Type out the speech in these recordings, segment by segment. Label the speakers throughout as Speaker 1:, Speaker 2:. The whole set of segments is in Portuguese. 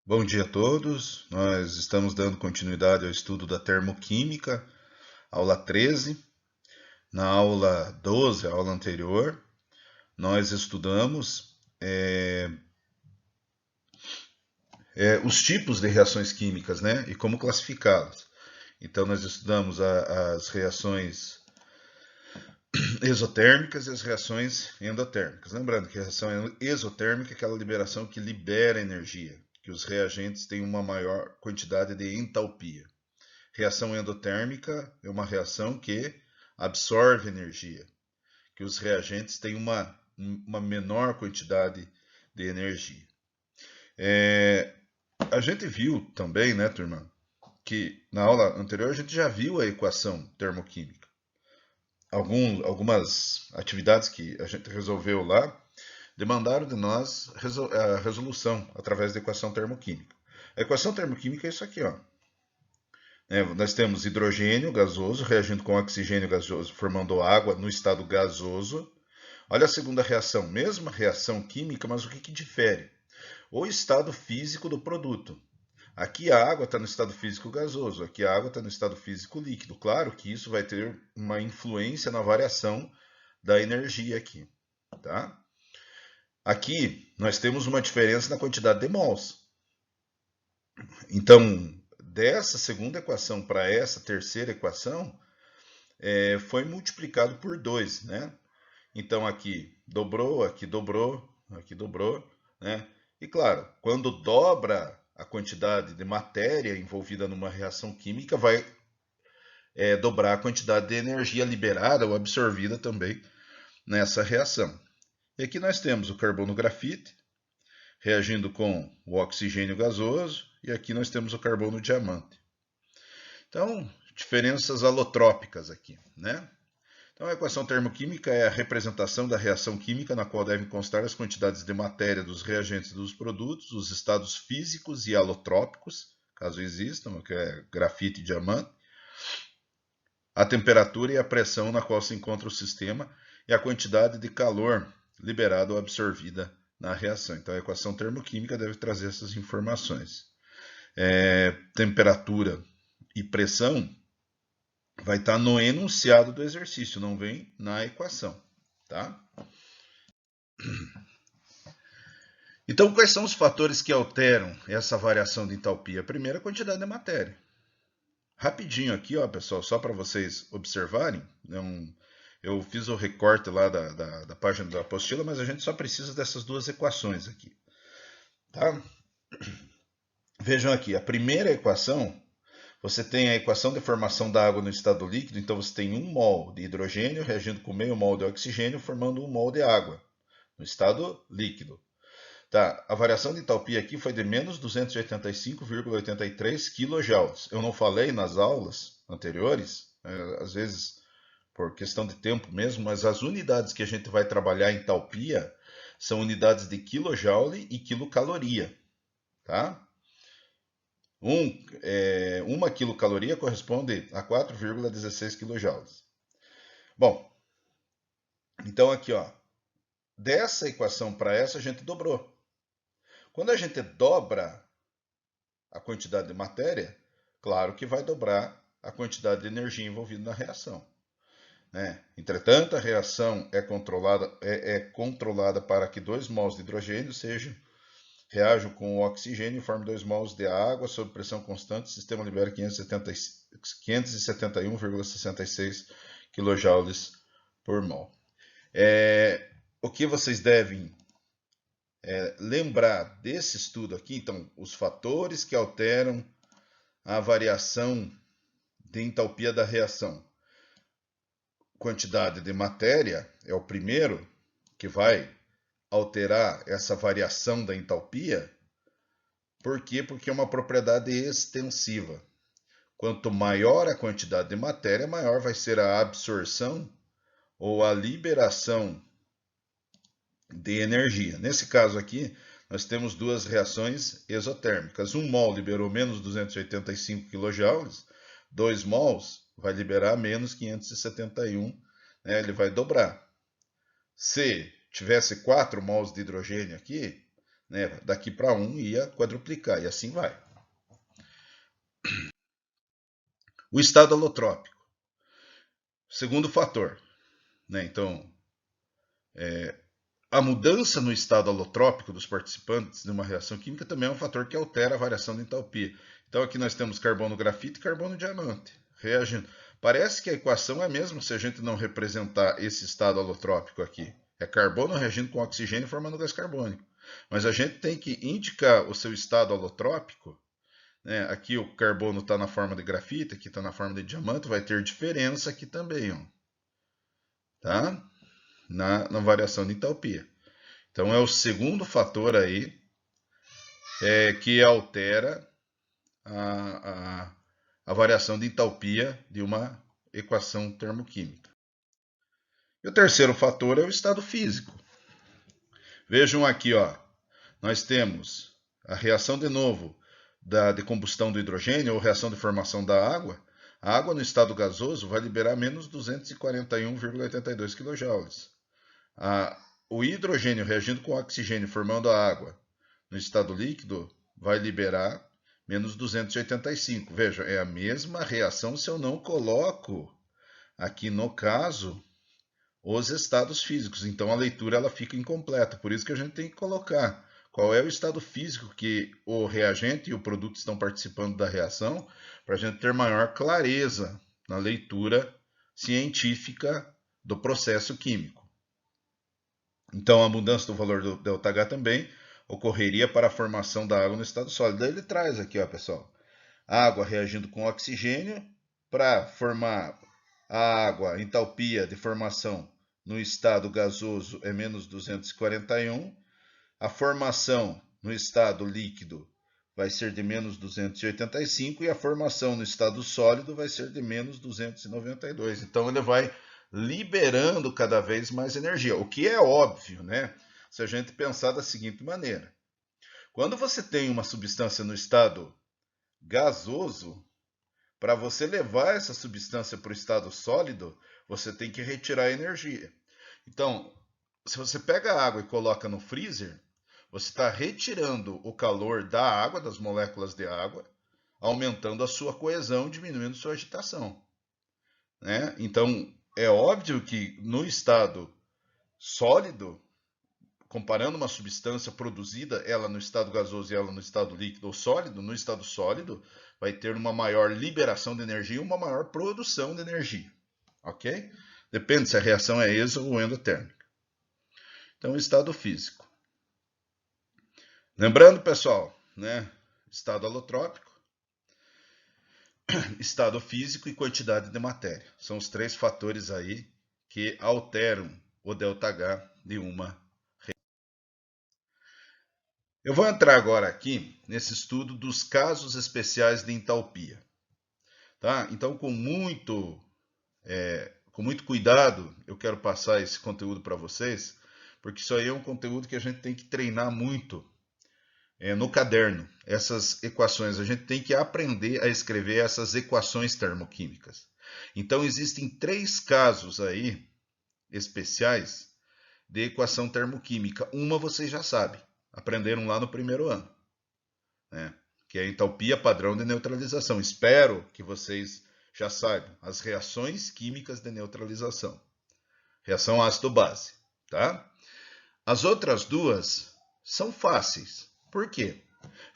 Speaker 1: Bom dia a todos. Nós estamos dando continuidade ao estudo da termoquímica, aula 13. Na aula 12, a aula anterior, nós estudamos os tipos de reações químicas, né? E como classificá-las. Então, nós estudamos as reações exotérmicas e as reações endotérmicas. Lembrando que a reação exotérmica é aquela liberação que libera energia, que os reagentes têm uma maior quantidade de entalpia. Reação endotérmica é uma reação que absorve energia, que os reagentes têm uma menor quantidade de energia. A gente viu também, né, turma, que na aula anterior a gente já viu a equação termoquímica. Algumas atividades que a gente resolveu lá demandaram de nós a resolução através da equação termoquímica. A equação termoquímica é isso aqui, ó. Nós temos hidrogênio gasoso reagindo com oxigênio gasoso, formando água no estado gasoso. Olha a segunda reação, mesma reação química, mas o que difere? O estado físico do produto. Aqui a água está no estado físico gasoso, aqui a água está no estado físico líquido. Claro que isso vai ter uma influência na variação da energia aqui. Tá? Aqui nós temos uma diferença na quantidade de mols. Então, dessa segunda equação para essa terceira equação, foi multiplicado por 2, né? Então aqui dobrou, aqui dobrou, aqui dobrou, né? E claro, quando dobra a quantidade de matéria envolvida numa reação química, vai dobrar a quantidade de energia liberada ou absorvida também nessa reação. E aqui nós temos o carbono grafite reagindo com o oxigênio gasoso, e aqui nós temos o carbono diamante. Então, diferenças alotrópicas aqui, né? Então, a equação termoquímica é a representação da reação química na qual devem constar as quantidades de matéria dos reagentes e dos produtos, os estados físicos e alotrópicos, caso existam, que é grafite e diamante, a temperatura e a pressão na qual se encontra o sistema e a quantidade de calor liberada ou absorvida na reação. Então, a equação termoquímica deve trazer essas informações. Temperatura e pressão vai estar no enunciado do exercício, não vem na equação, tá? Então, quais são os fatores que alteram essa variação de entalpia? Primeiro, a quantidade de matéria. Rapidinho aqui, ó, pessoal, só para vocês observarem, eu fiz o recorte lá da página da apostila, mas a gente só precisa dessas duas equações aqui, tá? Vejam aqui, a primeira equação, você tem a equação de formação da água no estado líquido, então você tem 1 mol de hidrogênio reagindo com meio mol de oxigênio, formando 1 mol de água no estado líquido. Tá, a variação de entalpia aqui foi de menos 285,83 kJ. Eu não falei nas aulas anteriores, às vezes por questão de tempo mesmo, mas as unidades que a gente vai trabalhar em entalpia são unidades de kilojoule e quilocaloria. Tá? Uma quilocaloria corresponde a 4,16 kJ. Bom, então aqui, ó, dessa equação para essa a gente dobrou. Quando a gente dobra a quantidade de matéria, claro que vai dobrar a quantidade de energia envolvida na reação. Né? Entretanto, a reação é controlada para que 2 mols de hidrogênio reajam com o oxigênio e formem 2 mols de água sob pressão constante. O sistema libera 571,66 kJ por mol. O que vocês devem lembrar desse estudo aqui, então, os fatores que alteram a variação de entalpia da reação. Quantidade de matéria é o primeiro que vai alterar essa variação da entalpia. Por quê? Porque é uma propriedade extensiva. Quanto maior a quantidade de matéria, maior vai ser a absorção ou a liberação de energia. Nesse caso aqui, nós temos duas reações exotérmicas. 1 mol liberou menos 285 kJ, 2 mols vai liberar menos 571, né? Ele vai dobrar. Se tivesse 4 mols de hidrogênio aqui, né? Daqui para 1 ia quadruplicar, e assim vai. O estado alotrópico. Segundo fator, né? Então, a mudança no estado alotrópico dos participantes de uma reação química também é um fator que altera a variação de entalpia. Então aqui nós temos carbono grafito e carbono diamante reagindo. Parece que a equação é a mesma se a gente não representar esse estado alotrópico aqui. É carbono reagindo com oxigênio formando gás carbônico. Mas a gente tem que indicar o seu estado alotrópico, né? Aqui o carbono está na forma de grafito, aqui está na forma de diamante, vai ter diferença aqui também, ó, tá? Na variação de entalpia. Então é o segundo fator aí que altera a variação de entalpia de uma equação termoquímica. E o terceiro fator é o estado físico. Vejam aqui, ó, nós temos a reação de novo de combustão do hidrogênio ou reação de formação da água. A água no estado gasoso vai liberar menos 241,82 kJ. O hidrogênio reagindo com o oxigênio formando a água no estado líquido vai liberar menos 285. Veja, é a mesma reação se eu não coloco aqui no caso os estados físicos. Então a leitura ela fica incompleta. Por isso que a gente tem que colocar qual é o estado físico que o reagente e o produto estão participando da reação, para a gente ter maior clareza na leitura científica do processo químico. Então a mudança do valor do ΔH também ocorreria para a formação da água no estado sólido. Daí ele traz aqui, ó, pessoal, a água reagindo com oxigênio para formar a água, a entalpia de formação no estado gasoso é menos 241, a formação no estado líquido vai ser de menos 285 e a formação no estado sólido vai ser de menos 292. Então ele vai liberando cada vez mais energia, o que é óbvio, né? Se a gente pensar da seguinte maneira: quando você tem uma substância no estado gasoso, para você levar essa substância para o estado sólido, você tem que retirar energia. Então, se você pega a água e coloca no freezer, você está retirando o calor da água, das moléculas de água, aumentando a sua coesão, diminuindo sua agitação, né? Então, é óbvio que no estado sólido, comparando uma substância produzida, ela no estado gasoso e ela no estado líquido ou sólido, no estado sólido vai ter uma maior liberação de energia e uma maior produção de energia, ok? Depende se a reação é exo ou endotérmica. Então, estado físico. Lembrando, pessoal, né? Estado alotrópico, estado físico e quantidade de matéria. São os três fatores aí que alteram o ΔH de uma reação. Eu vou entrar agora aqui nesse estudo dos casos especiais de entalpia. Tá? Então, com muito cuidado, eu quero passar esse conteúdo para vocês, porque isso aí é um conteúdo que a gente tem que treinar muito no caderno. Essas equações, a gente tem que aprender a escrever essas equações termoquímicas. Então, existem três casos aí especiais de equação termoquímica. Uma vocês já sabem, aprenderam lá no primeiro ano, né? Que é a entalpia padrão de neutralização. Espero que vocês já saibam as reações químicas de neutralização. Reação ácido-base, tá? As outras duas são fáceis. Por quê?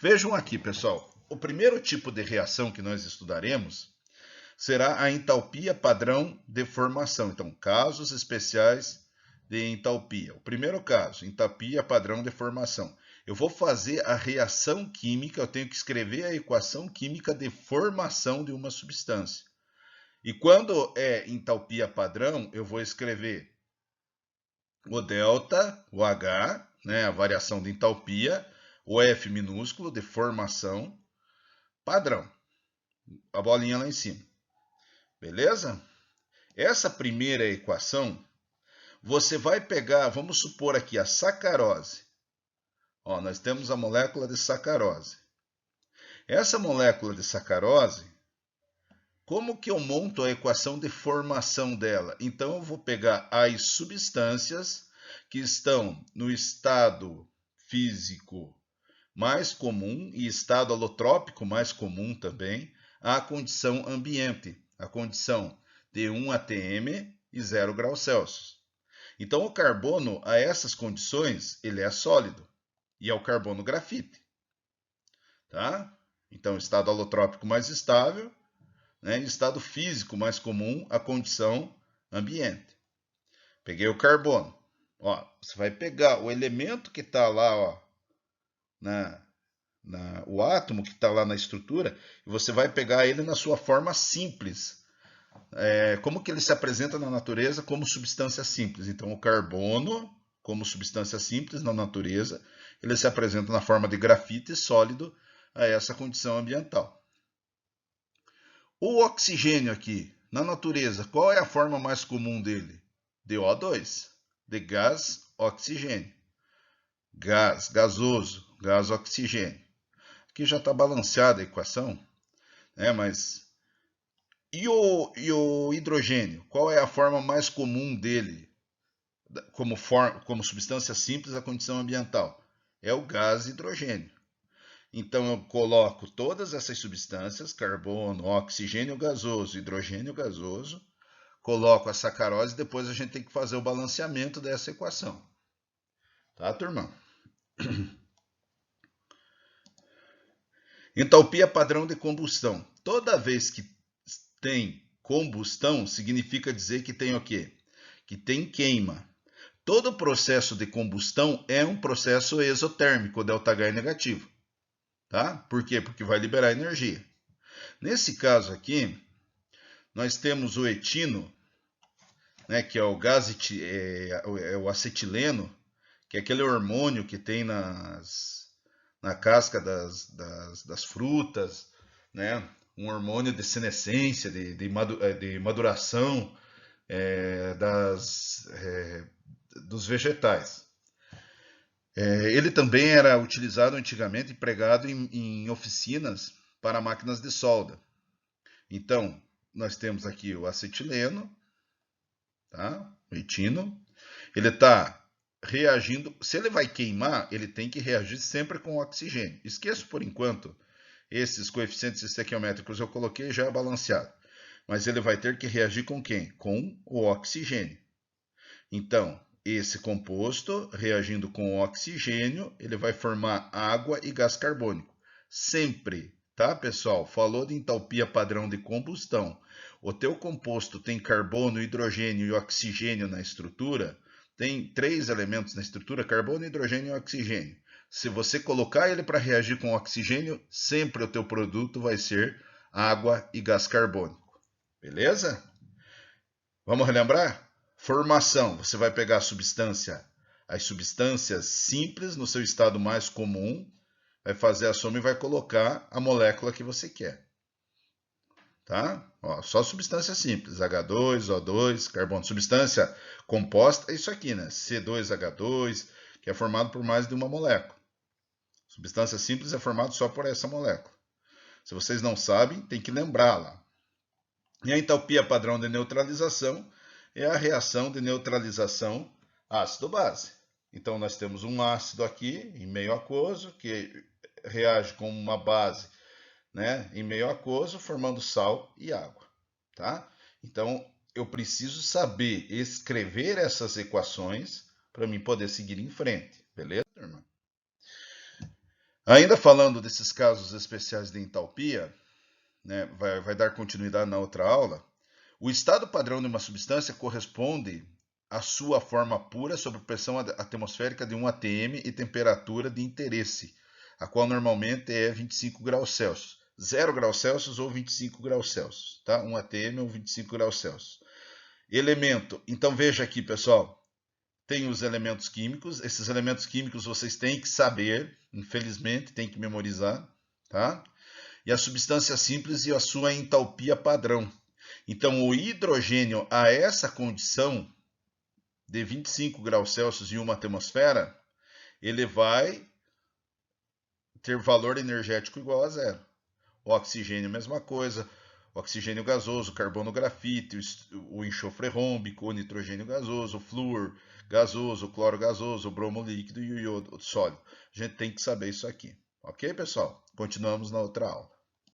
Speaker 1: Vejam aqui, pessoal. O primeiro tipo de reação que nós estudaremos será a entalpia padrão de formação. Então, casos especiais de entalpia. O primeiro caso, entalpia padrão de formação. Eu vou fazer a reação química, eu tenho que escrever a equação química de formação de uma substância. E quando é entalpia padrão, eu vou escrever o delta, o H, né, a variação de entalpia, o F minúsculo de formação, padrão. A bolinha lá em cima. Beleza? Essa primeira equação, você vai pegar, vamos supor aqui, a sacarose. Ó, nós temos a molécula de sacarose. Essa molécula de sacarose, como que eu monto a equação de formação dela? Então, eu vou pegar as substâncias que estão no estado físico mais comum e estado alotrópico mais comum também a condição ambiente, a condição de 1 atm e 0 graus Celsius. Então o carbono, a essas condições, ele é sólido e é o carbono grafite. Tá? Então estado alotrópico mais estável, né? Estado físico mais comum a condição ambiente. Peguei o carbono. Ó, você vai pegar o elemento que está lá, ó, o átomo que está lá na estrutura, e você vai pegar ele na sua forma simples. Como que ele se apresenta na natureza como substância simples? Então, o carbono, como substância simples na natureza, ele se apresenta na forma de grafite sólido a essa condição ambiental. O oxigênio aqui, na natureza, qual é a forma mais comum dele? De O2, de gás oxigênio. Gás, gasoso, gás oxigênio. Aqui já está balanceada a equação, né? Mas e o hidrogênio? Qual é a forma mais comum dele como substância simples à condição ambiental? É o gás hidrogênio. Então eu coloco todas essas substâncias, carbono, oxigênio gasoso, hidrogênio gasoso, coloco a sacarose e depois a gente tem que fazer o balanceamento dessa equação. Tá, turma? Entalpia padrão de combustão. Toda vez que tem combustão, significa dizer que tem o quê? Que tem queima. Todo processo de combustão é um processo exotérmico, ΔH é negativo. Tá? Por quê? Porque vai liberar energia. Nesse caso aqui, nós temos o etino, né, que é o gás, o acetileno, que é aquele hormônio que tem na casca das frutas, né? Um hormônio de senescência, de maduração dos vegetais. Ele também era utilizado antigamente, empregado em oficinas para máquinas de solda. Então, nós temos aqui o acetileno, tá? O etino. Ele está reagindo. Se ele vai queimar, ele tem que reagir sempre com oxigênio. Esqueço por enquanto esses coeficientes estequiométricos, eu coloquei já balanceado. Mas ele vai ter que reagir com quem? Com o oxigênio. Então, esse composto, reagindo com o oxigênio, ele vai formar água e gás carbônico. Sempre, tá, pessoal? Falou de entalpia padrão de combustão. O teu composto tem carbono, hidrogênio e oxigênio na estrutura. Tem 3 elementos na estrutura, carbono, hidrogênio e oxigênio. Se você colocar ele para reagir com oxigênio, sempre o teu produto vai ser água e gás carbônico. Beleza? Vamos relembrar? Formação, você vai pegar as substâncias simples no seu estado mais comum, vai fazer a soma e vai colocar a molécula que você quer. Tá? Ó, só substância simples, H2, O2, carbono. Substância composta é isso aqui, né? C2H2, que é formado por mais de uma molécula. Substância simples é formado só por essa molécula. Se vocês não sabem, tem que lembrar lá. E a entalpia padrão de neutralização é a reação de neutralização ácido-base. Então, nós temos um ácido aqui em meio aquoso, que reage com uma base, né, em meio aquoso, formando sal e água. Tá? Então, eu preciso saber escrever essas equações para mim poder seguir em frente. Beleza, turma? Ainda falando desses casos especiais de entalpia, né, vai dar continuidade na outra aula. O estado padrão de uma substância corresponde à sua forma pura sob pressão atmosférica de 1 atm e temperatura de interesse, a qual normalmente é 25 graus Celsius. 0 graus Celsius ou 25 graus Celsius, tá? 1 atm ou 25 graus Celsius. Elemento, então veja aqui, pessoal, tem os elementos químicos. Esses elementos químicos vocês têm que saber, infelizmente, tem que memorizar, tá? E a substância simples e a sua entalpia padrão. Então, o hidrogênio a essa condição de 25 graus Celsius em uma atmosfera, ele vai ter valor energético igual a 0. O oxigênio, mesma coisa. O oxigênio gasoso, carbono grafite, o enxofre rômbico, o nitrogênio gasoso, o flúor, gasoso, cloro gasoso, bromo líquido e o iodo sólido. A gente tem que saber isso aqui. Ok, pessoal? Continuamos na outra aula.